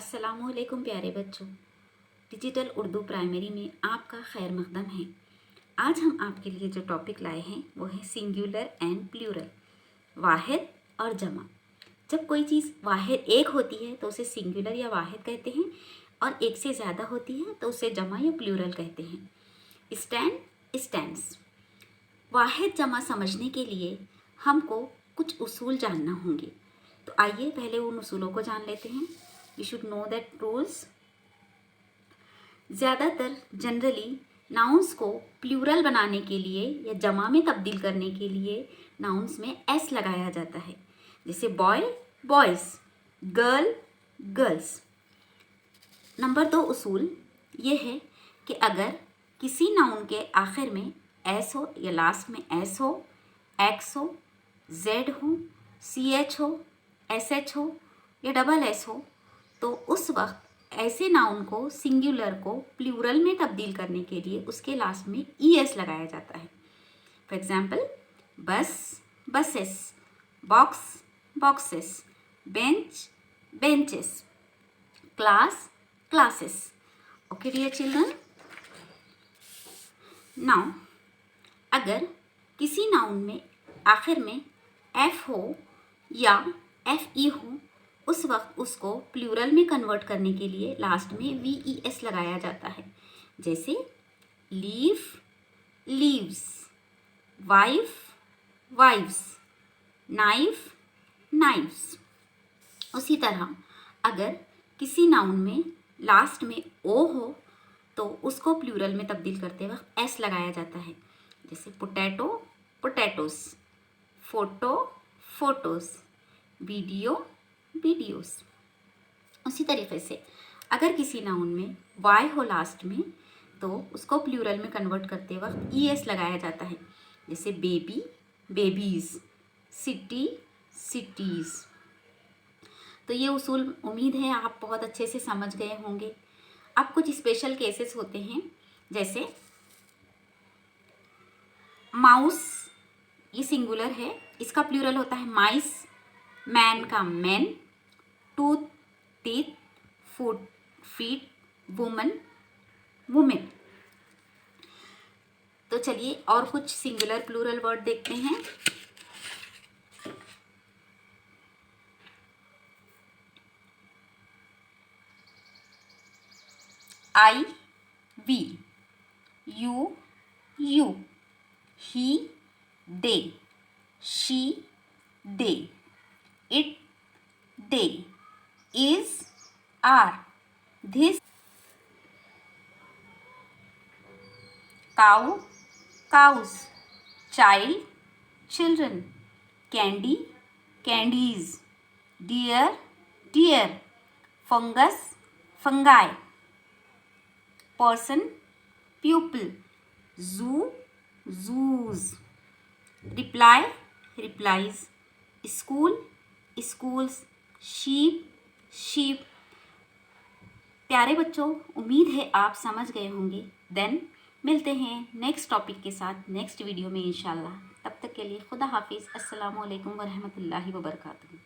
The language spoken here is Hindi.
अस्सलामुअलैकुम प्यारे बच्चों। डिजिटल उर्दू प्राइमरी में आपका खैर मकदम है। आज हम आपके लिए जो टॉपिक लाए हैं वो है सिंगुलर एंड प्लूरल, वाहिद और जमा। जब कोई चीज़ वाहिद एक होती है तो उसे सिंगुलर या वाहिद कहते हैं, और एक से ज़्यादा होती है तो उसे जमा या प्लूरल कहते हैं। Stand, stands. वाहिद जमा समझने के लिए हमको कुछ उसूल जानना होंगे, तो आइए पहले उन उसूलों को जान लेते हैं। You should know that rules. ज़्यादातर जनरली नाउन्स को प्लूरल बनाने के लिए या जमा में तब्दील करने के लिए नाउन्स में एस लगाया जाता है, जैसे boy boys, girl girls. Number 2 उसूल ये है कि अगर किसी नाउन के आखिर में एस हो या लास्ट में एस हो, एक्स हो, जेड हो, सी एच हो, एस एच हो या डबल एस हो, तो उस वक्त ऐसे नाउन को सिंगुलर को प्लूरल में तब्दील करने के लिए उसके लास्ट में ई एस लगाया जाता है। For example, bus buses, box boxes, bench benches, class classes. Okay dear children, now अगर किसी नाउन में आखिर में एफ हो या एफ ई हो, उस वक्त उसको प्लूरल में कन्वर्ट करने के लिए लास्ट में वी ई एस लगाया जाता है, जैसे leave leaves, wife wives, knife knifes. उसी तरह अगर किसी नाउन में लास्ट में ओ हो तो उसको प्लूरल में तब्दील करते वक्त एस लगाया जाता है, जैसे potato potatoes, photo photos, video videos. उसी तरीके से अगर किसी नाउन में वाई हो लास्ट में तो उसको प्लूरल में कन्वर्ट करते वक्त ई एस लगाया जाता है, जैसे बेबी बेबीज़, सिटी सिटीज़। तो ये उसूल उम्मीद है आप बहुत अच्छे से समझ गए होंगे। अब कुछ स्पेशल केसेस होते हैं, जैसे माउस, ये सिंगुलर है, इसका प्लूरल होता है माइस, मैन का man, tooth teeth, foot feet, woman women. तो चलिए और कुछ सिंगुलर प्लूरल वर्ड देखते हैं। I we, you you, he they, she they, it they, is are, this cow cows, child children, candy candies, deer deer, fungus fungi, person pupil, zoo zoos, reply replies, school schools, sheep sheep। प्यारे बच्चों, उम्मीद है आप समझ गए होंगे। देन मिलते हैं नेक्स्ट टॉपिक के साथ नेक्स्ट वीडियो में इंशाल्लाह। तब तक के लिए खुदा हाफिज़। अस्सलामु अलैकुम वरहमतुल्लाहि वबरकातुहू।